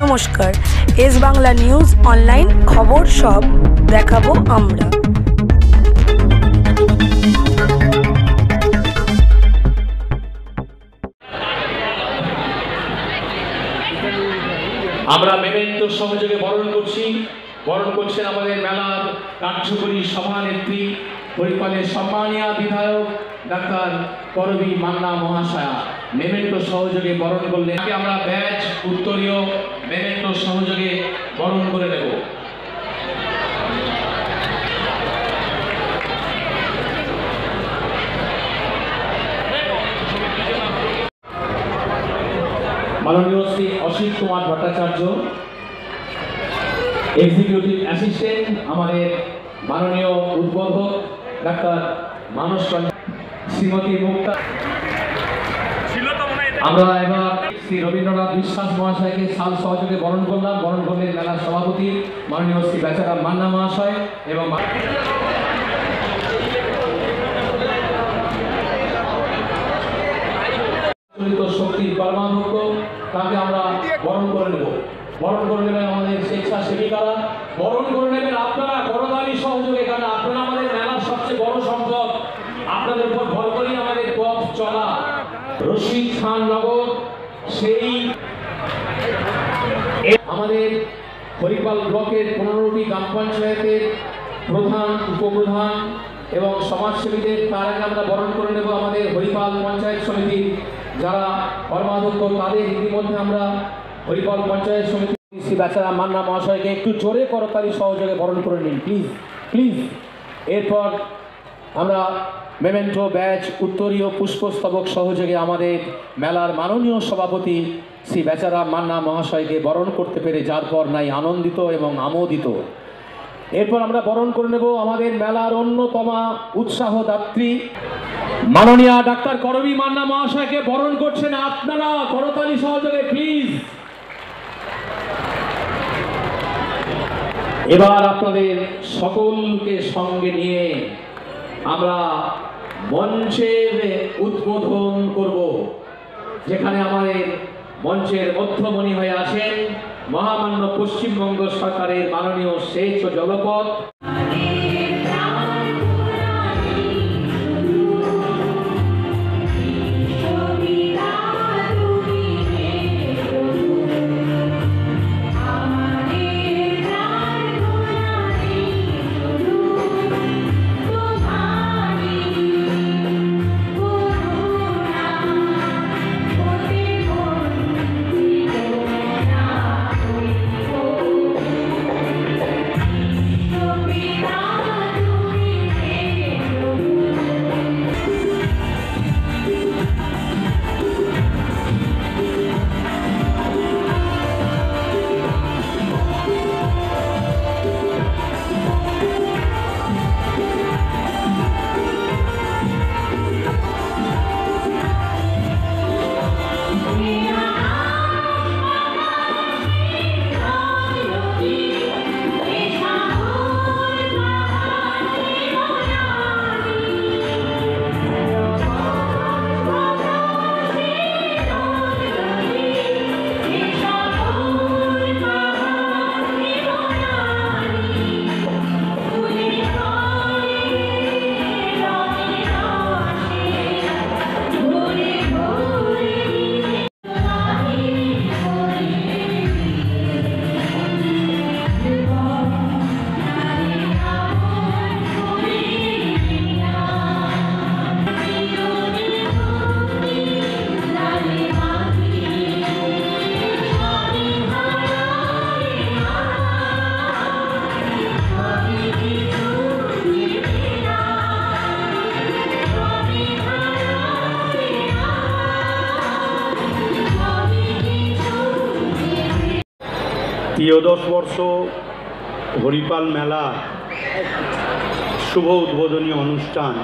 নমস্কার, S Bangla news online খবর সব দেখাবো আমরা। আমরা মেমেন্টো সহযোগে বরণ করছেন আমাদের মেলার কার্যকরী সভানেত্রী হরিপালের সম্মানীয় বিধায়ক ডাক্তার করবী মান্না মহাশয়া মেমেন্টো সহযোগে বরণ করলেন। আমরা ব্যাচ উত্তরীয় মেমেন্টো সহযোগে বরণ করে নেব। মাননীয় শ্রী অসিত কুমার ভট্টাচার্য, এক্সিকিউটিভ অ্যাসিস্ট্যান্ট, আমাদের মাননীয় উদ্বোধক ডাক্তার মানস শ্রীমতী মুক্তা। আমরা এবার শ্রী রবীন্দ্রনাথ বিশ্বাস মহাশয়কে সাল সহযোগে বরণ করলেন মেলার সভাপতি মাননীয় শ্রী বেচারাম মান্না মহাশয় এবং শক্তির কর্মাধ্যক্ষ, তাকে আমরা বরণ করে নেব। বরণ করে নেবেন আমাদের স্বেচ্ছাসেবিকারা, বরণ করে নেবেন আপনারা করতালি সহযোগে, কারণ আপনারা আমাদের মেলার সবচেয়ে বড় সম্পদ। আপনাদের উপর ভর করেই আমাদের পথ চলা। রশিদ খান নগর সেই আমাদের হরিপাল ব্লকের 15টি গ্রাম পঞ্চায়েতের প্রধান, উপপ্রধান এবং সমাজসেবীদের তার আগে আমরা বরণ করে নেব আমাদের হরিপাল পঞ্চায়েত সমিতির যারা কর্মাধ্যক্ষ, তাদের ইতিমধ্যে আমরা হরিপাল পঞ্চায়েত সমিতি শ্রী বেচারাম মান্না মহাশয়কে একটু জোরে করতালি সহযোগে বরণ করে নিন প্লিজ। এরপর আমরা মেমেন্টো ব্যাচ উত্তরীয় পুষ্পস্তবক সহযোগে আমাদের মেলার মাননীয় সভাপতি শ্রী বেচারাম মান্না মহাশয়কে বরণ করতে পেরে যার পর নাই আনন্দিত এবং আমোদিত। এরপর আমরা বরণ করে নেব আমাদের মেলার অন্যতমা উৎসাহদাত্রী মাননীয় ডাক্তার করবী মান্না মহাশয়কে বরণ করছেন আপনারা করতালি সহযোগে প্লিজ। এবার আপনাদের সকলকে সঙ্গে নিয়ে আমরা মঞ্চের উদ্বোধন করব, যেখানে আমাদের মঞ্চের মধ্যমণি হয়ে আছেন মহামান্য পশ্চিমবঙ্গ সরকারের মাননীয় সেচ ও জলপথ ত্রয়োদশ বর্ষ হরিপাল মেলা শুভ উদ্বোধনী অনুষ্ঠান।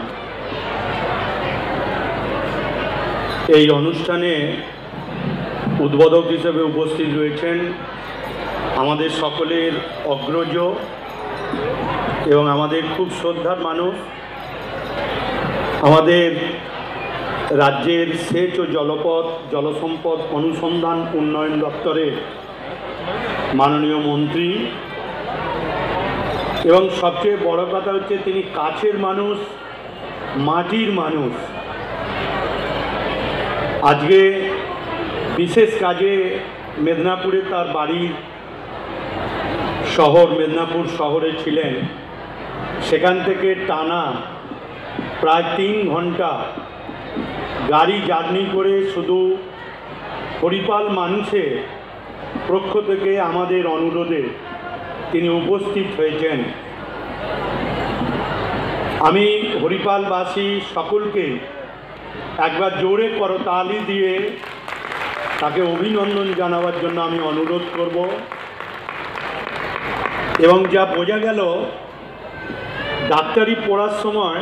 এই অনুষ্ঠানে উদ্বোধক হিসেবে উপস্থিত রয়েছেন আমাদের সকলের অগ্রজ এবং আমাদের খুব শ্রদ্ধার মানুষ, আমাদের রাজ্যের সেচ ও জলপথ জলসম্পদ অনুসন্ধান উন্নয়ন দপ্তরের মাননীয় মন্ত্রী, এবং সবচেয়ে বড় কথা হচ্ছে তিনি কাছের মানুষ, মাটির মানুষ। আজকে বিশেষ কাজে মেদিনীপুরে তার বাড়ির শহর মেদিনীপুর শহরে ছিলেন। সেখান থেকে টানা প্রায় 3 ঘন্টা গাড়ি জার্নি করে শুধু হরিপাল মানুষের পক্ষ থেকে আমাদের অনুরোধে তিনি উপস্থিত হয়েছেন। আমি হরিপালবাসী সকলকে একবার জোরে করতালি দিয়ে তাকে অভিনন্দন জানাবার জন্য আমি অনুরোধ করব। এবং যা বোঝা গেল, ডাক্তারি পড়ার সময়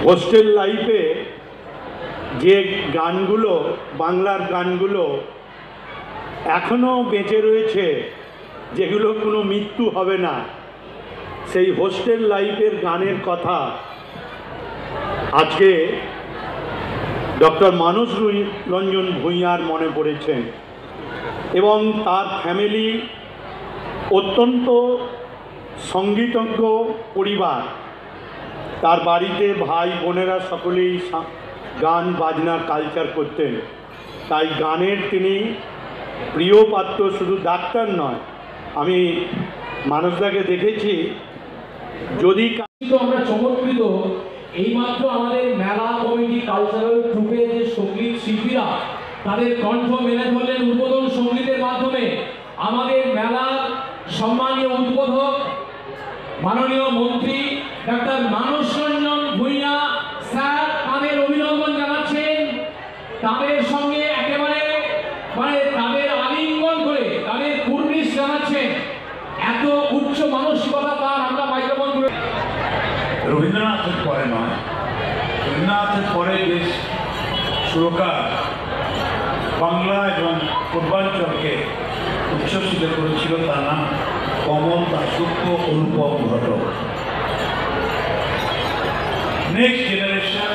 হোস্টেল লাইফে যে গানগুলো, বাংলার গানগুলো এখনও বেঁচে রয়েছে, যেগুলো কোনো মৃত্যু হবে না, সেই হোস্টেল লাইফের গানের কথা আজকে ডক্টর মানস রঞ্জন ভূঁইয়ার মনে পড়েছেন। এবং তার ফ্যামিলি অত্যন্ত সঙ্গীতজ্ঞ পরিবার। তার বাড়িতে ভাই বোনেরা সকলেই গান বাজনা কালচার করতেন। তাই গানের তিনি প্রিয় পাত্র, শুধু ডাক্তার নয়। আমি মানুষটাকে দেখেছি, যদি আমরা চমৎকৃত এইমাত্র আমাদের মেলা কমিটি কালচারাল গ্রুপের যে সঙ্গীত শিল্পীরা তাদের কণ্ঠ মেলে ধরলেন উদ্বোধন সঙ্গীতের মাধ্যমে। আমাদের মেলার সম্মানীয় উদ্বোধক মাননীয় মন্ত্রী ডাক্তার মানস রঞ্জন ভূঁইয়া স্যার তাদের অভিনন্দন জানাচ্ছেন। তাদের সঙ্গে একেবারে তাদের আলিঙ্গন করে তাদের কুর্নিশ জানাচ্ছেন। এত উচ্চ মানসিকতা তার আমরা মাইক্রোফোন করে। রবীন্দ্রনাথের পরে নয়, রবীন্দ্রনাথের পরে যে সুরকার বাংলা এবং পূর্বাঞ্চলকে উচ্ছ্বসিত করেছিল তার নাম কমল দাশগুপ্ত অনুপম ঘটক। নেক্সট জেনারেশন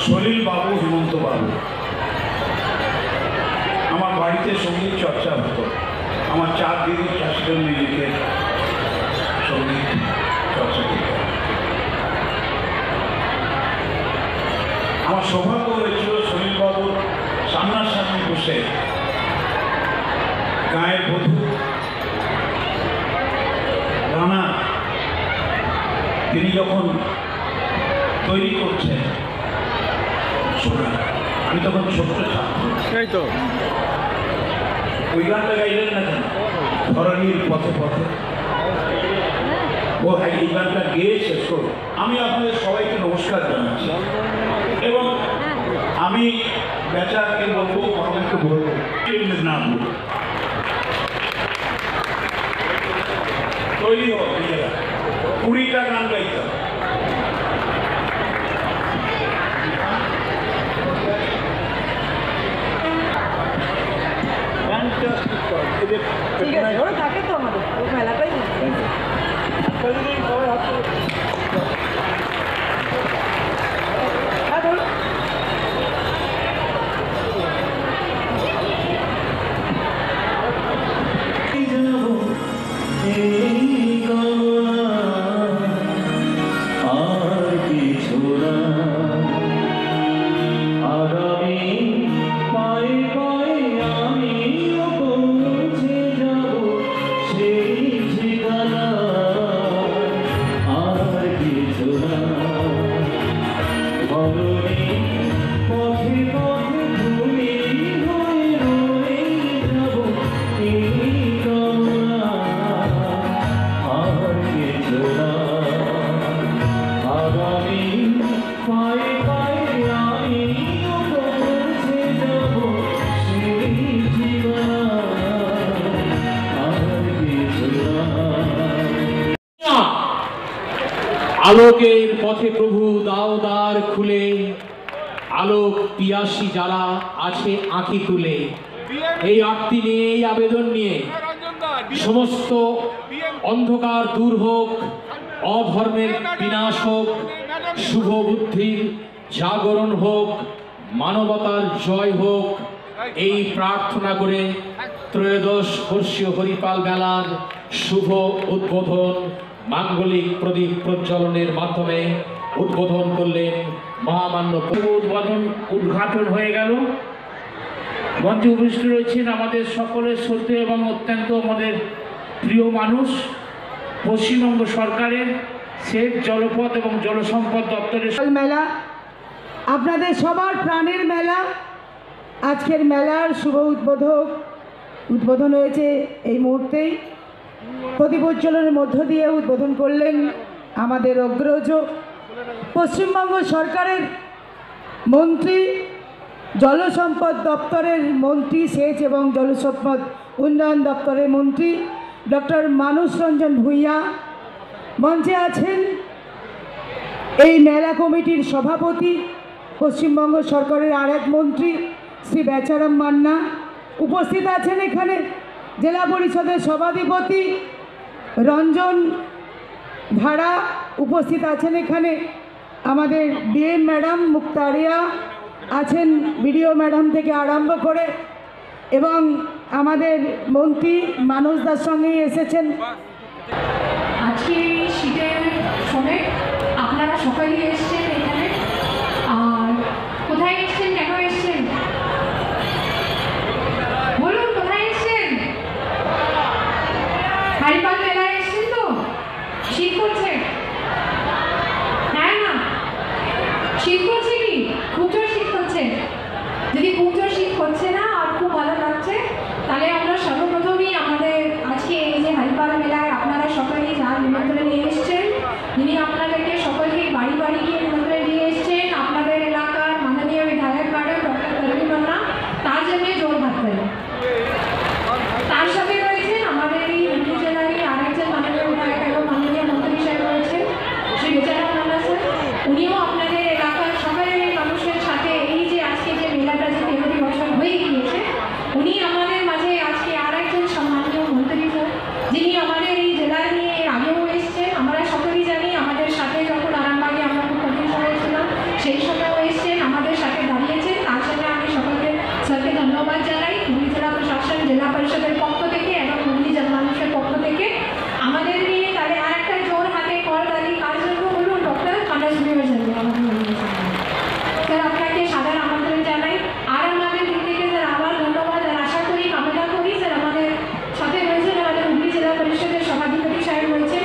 সলিল বাবু, হেমন্ত বাবু। আমার বাড়িতে সঙ্গীত চর্চা হতো। আমার 4 দিদি ক্লাসিক্যাল মিউজিকের সঙ্গীত চর্চা করত। আমার সৌভাগ্য হয়েছিল সলিল বাবুর সামনাসামনি বসে গায়ের বধূ রানা তিনি যখন তৈরি করছেন শোনা, আমি তখন ছোট্ট ছাত্র। ওই গানটা গাইলেন না কেন, ধরণীর পথে পথে, ও এই গানটা গেয়ে শেষ করো। আমি আপনাদের সবাইকে নমস্কার জানাচ্ছি এবং আমি বেচাকে বলবো, আমাকে বলবো মেদিনীপুর তৈরি হোক, 20টা গান গাইতে হবে। ঠিক আছে, ওরা থাকে তো আমাদের ওই মেলাটাই। আলোকের পথে প্রভু দাও দ্বার খুলে, আলোক পিয়াসী যারা আছে আঁখি তুলে। এই আরতি নিয়ে, এই আবেদন নিয়ে সমস্ত অন্ধকার দূর হোক, অধর্মের বিনাশ হোক, শুভ বুদ্ধির জাগরণ হোক, মানবতার জয় হোক, এই প্রার্থনা করে ত্রয়োদশ বর্ষীয় হরিপাল মেলার শুভ উদ্বোধন মাঙ্গলিক প্রদীপ প্রজ্বলনের মাধ্যমে উদ্বোধন করলেন মহামান্য উদ্ঘাটন হয়ে গেল। মঞ্চে উপস্থিত রয়েছেন আমাদের সকলের শ্রদ্ধেয় এবং অত্যন্ত আমাদের প্রিয় মানুষ, পশ্চিমবঙ্গ সরকারের সেচ জলপথ এবং জলসম্পদ দপ্তরের মেলা, আপনাদের সবার প্রাণের মেলা। আজকের মেলার শুভ উদ্বোধন হয়েছে এই মুহূর্তেই। প্রদীপ উজ্জ্বলনের মধ্য দিয়ে উদ্বোধন করলেন আমাদের অগ্রজ পশ্চিমবঙ্গ সরকারের মন্ত্রী, জলসম্পদ দপ্তরের মন্ত্রী, সেচ এবং জলসম্পদ উন্নয়ন দপ্তরের মন্ত্রী ডক্টর মানস রঞ্জন ভূঁইয়া। মঞ্চে আছেন এই মেলা কমিটির সভাপতি, পশ্চিমবঙ্গ সরকারের আরেক মন্ত্রী শ্রী বেচারাম মান্না। উপস্থিত আছেন এখানে জেলা পরিষদের সভাধিপতি রঞ্জন ধারা। উপস্থিত আছেন এখানে আমাদের ডিএম ম্যাডাম মুক্তারিয়া আছেন, বিডিও ম্যাডাম থেকে আরম্ভ করে, এবং আমাদের মন্ত্রী মানস দার সঙ্গেই এসেছেন। আজকে এই শীতের সময় আপনারা সকালেই এসছেন এখানে। আর কোথায় এসছেন, কেন এসছেন বলুন, কোথায় এসছেন? হরিপাল মেলায় এসছেন তো? শীত করছে? হ্যাঁ না, শীত করছে কি? খুব জোর শীত করছে? যদি খুব জোর শীত করছে না আর খুব ভালো লাগছে, তাহলে আমরা সর্বপ্রথমেই আমাদের আজকে এই যে হরিপাল মেলায় আপনারা সকলেই যার নিমন্ত্রণ নিয়ে এসছেন, যিনি আপনাদেরকে সকলকে বাড়ি বাড়ি গিয়ে নিমন্ত্রণ দিয়ে এসছেন, আপনাদের এলাকার মাননীয় বিধায়ক ম্যাডাম ডক্টর তরুণী মান্না, তার জন্য জোর হাত দেন। তার সাথে রয়েছেন আমাদের এই হুগলি জেলারই আরেকজন মাননীয় বিধায়ক এবং মাননীয় মন্ত্রী সাহেব রয়েছেন শ্রী বেচারাম মান্না স্যার। উনিও আপনাদের এলাকার সকলের মানুষের সাথে এই যে আজকে যে মেলাটা যে 13টি বছর হয়ে গিয়েছে, উনি আমাদের মাঝে আজকে আর একজন সম্মানীয় মন্ত্রী স্যার, যিনি আমাদের এই জেলার নিয়ে এর আগেও এসছেন। আমরা সকলেই জানি আমাদের সাথে যখন আরামবাগে আমরা খুব কঠিন সময় ছিলাম, সেই সময়ও এসছেন, আমাদের সাথে দাঁড়িয়েছেন। তার জন্য আমি সকলকে স্যারকে ধন্যবাদ জানাই, হুগলি জেলা প্রশাসন, জেলা পরিষদের পক্ষ থেকে এবং হুগলি জনমানুষের পক্ষ থেকে। আমাদের নিয়ে তাহলে আর একটা জোর হাতে করতালি কার জন্য বলুন? ডক্টর মানস ভূঁইয়ার জন্য আমাদের স্যার, আপনাকে সাধারণ আমন্ত্রণ জানাই। আর আমাদের দিক থেকে স্যার আবার ধন্যবাদ আর আশা করি, কামনা করি স্যার আমাদের সাথে রয়েছেন আমাদের হুগলি জেলা পরিষদের সভাধিপতি সাহেব রয়েছেন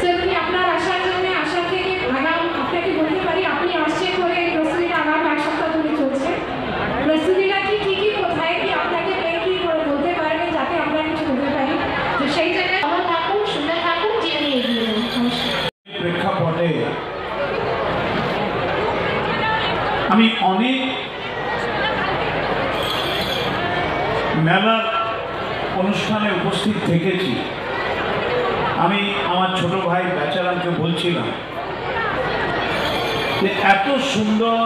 স্যার। উনি আপনার আসার জন্য আশা থেকে আগাম আপনাকে বলতে পারি, আপনি আসছেন করে এই প্রস্তুতিটা আগাম 1 সপ্তাহ ধরে চলছে। প্রস্তুতিটা কি কি কোথায় কি আপনাকে পেয়ে কি করে বলতে পারবেন, যাতে আমরা কিছু বলতে পারি। তো সেই জায়গায় ভালো থাকুন, সুন্দর থাকুন, জীবনে এগিয়ে যান। নমস্কার। প্রেক্ষাপটে আমি অনেক মেলার অনুষ্ঠানে উপস্থিত থেকেছি। আমি আমার ছোট ভাই বেচারামকে বলছিলাম যে এত সুন্দর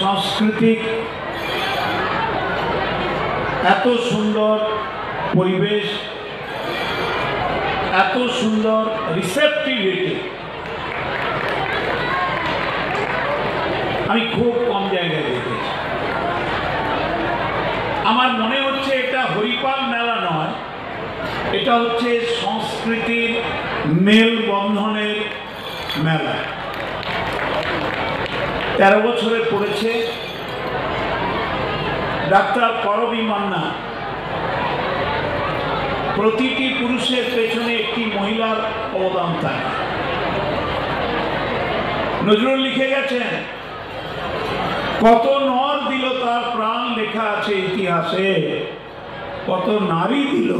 সাংস্কৃতিক, এত সুন্দর পরিবেশ, এত সুন্দর রিসেপটিভিটি আমি খুব কম জায়গায় দেখেছি। আমার মনে হচ্ছে এটা হরিপাল মেলা নয়, এটা হচ্ছে সংস্কৃতির মেলবন্ধনের মেলা। 13 বছরে পড়েছে ডাক্তার করবী মান্না। প্রতিটি পুরুষের পেছনে একটি মহিলার অবদান থাকে। নজরুল লিখে গেছেন, কত নর দিল তার প্রাণ, লেখা আছে ইতিহাসে, কত নারী দিল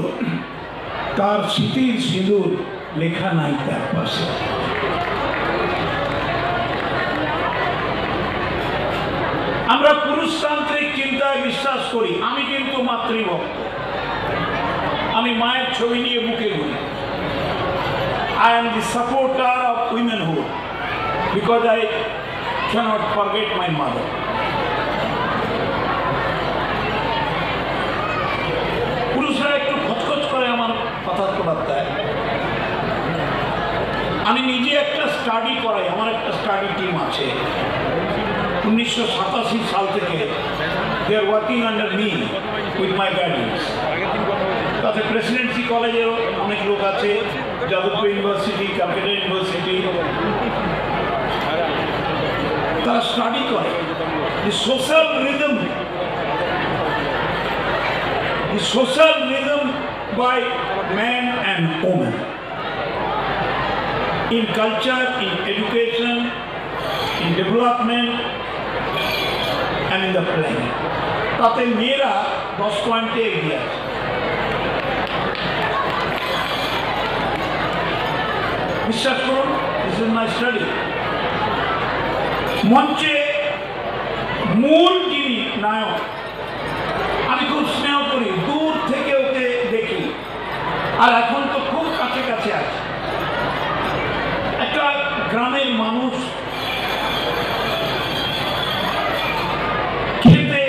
তার স্মৃতির সিঁদুর, লেখা নাই তার পাশে। আমরা পুরুষতান্ত্রিক চিন্তায় বিশ্বাস করি। আমি কিন্তু মাতৃভক্ত, আমি মায়ের ছবি নিয়ে বুকে ঘুরি। I am the supporter of womenhood because I cannot forget my mother. পুরুষরা একটু খচখচ করে আমার কথাবার্তায়। আমি নিজে একটা স্টাডি করাই, আমার একটা স্টাডি টিম আছে। 1987 সাল থেকে they are working under me with my guidance. তাতে প্রেসিডেন্সি কলেজের অনেক লোক আছে, যাদবপুর ইউনিভার্সিটি, ক্যালকাটা ইউনিভার্সিটি, তারা স্টাডি করে the social rhythm by man and woman in culture, in education, in development and in the planning. তাতে মেয়েরা 10 পয়েন্টে এগিয়ে আছে। বিশ্বাস করুন, this is my study. মঞ্চে মূল যিনি নায়ক, আমি খুব স্নেহ করি, দূর থেকে ওকে দেখি, আর এখন তো খুব কাছে কাছে আছে। একটা গ্রামের মানুষ খেতে,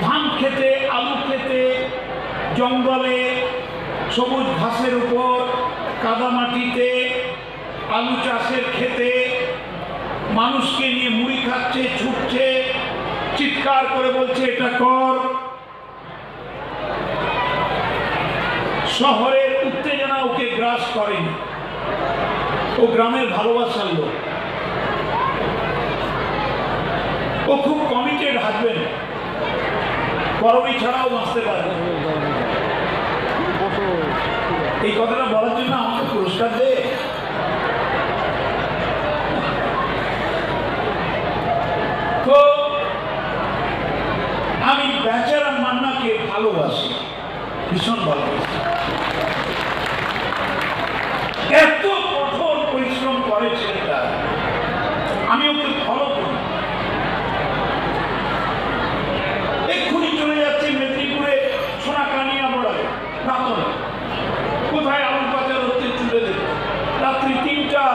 ধান খেতে, আলু খেতে, জঙ্গলে সবুজ ঘাসের উপর, কাদামাটিতে, আলু চাষের খেতে মানুষকে নিয়ে মুড়ি খাচ্ছে, ছুটছে, চিৎকার করে বলছে এটা কর। শহরের উত্তেজনা ওকে গ্রাস করেনি, ও গ্রামের ভালোবাসার লোক, ও খুব কমিটেড হাজবেন্ড, করবি ছাড়াও বাঁচতে পারে। এই কথাটা বলার জন্য আমাকে পুরস্কার দেয়। তো আমি বেচারা মান্নাকে ভালোবাসি, ভীষণ ভালোবাসি। এত কঠোর পরিশ্রম করে ছেলেটা, আমি ওকে ফলো করি। এক্ষুনি চলে যাচ্ছি মেদিনীপুরে, সোনাকানিয়া বড়ায় রাতন, কোথায় আলু পাচার হচ্ছে চুলে দেব, রাত্রি 3টা,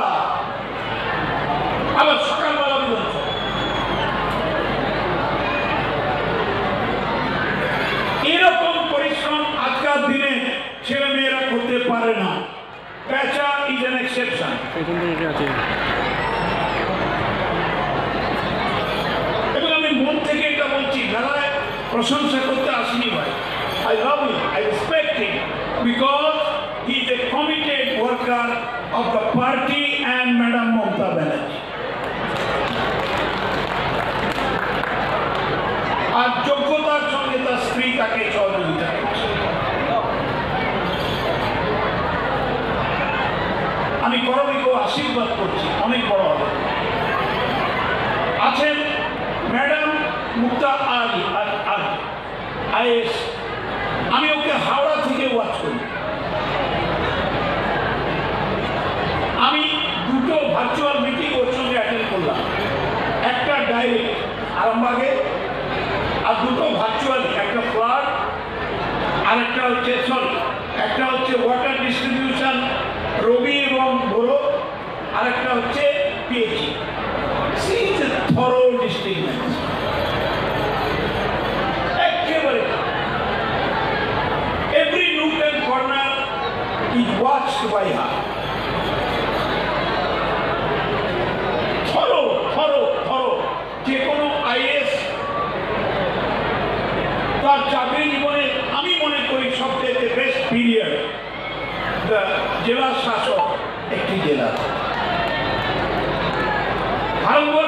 আবার সকালবেলা পর্যন্ত। এরকম পরিশ্রম আজকাল দিনে ছেলে মেয়েরা করতে পারে না। পেঁচা ইজ অ্যান এক্সেপশন। এবং আমি মন থেকে এটা বলছি, দাদা প্রশংসা করতে আসিনি ভাই, I love him, I respect him because he is a committed worker of the party and Madam Mamata Banerjee. আর যোগ্যতার সঙ্গে তার স্ত্রী তাকে সহযোগিতা করছে। আমি করবিকে আশীর্বাদ করছি, অনেক বড় হবে। আছেন ম্যাডাম মুক্তা আলী আইএস, আমি ওকে হাওড়া থেকে ওয়াচ করি। আমি 2টো ভার্চুয়াল মিটিং ওর সঙ্গে অ্যাটেন্ড করলাম, একটা ডাইরেক্ট আরামবাগে, আর 2টো ভার্চুয়াল, একটা ফ্লাড আর একটা হচ্ছে একটা হচ্ছে ওয়াটার ডিস্ট্রিবিউশন রবি এবং বড়ো, আর একটা হচ্ছে পিএইচই। থরো ডিস্ট্রিক্ট একেবারে every nook and corner is watched by her. Thorough thorough thorough যে কোনো আইএস তার চাকরি জীবনে আমি মনে করি সবচেয়ে বেস্ট পিরিয়ড জেলা শাসক একটি জেলা। ভারতবর্ষ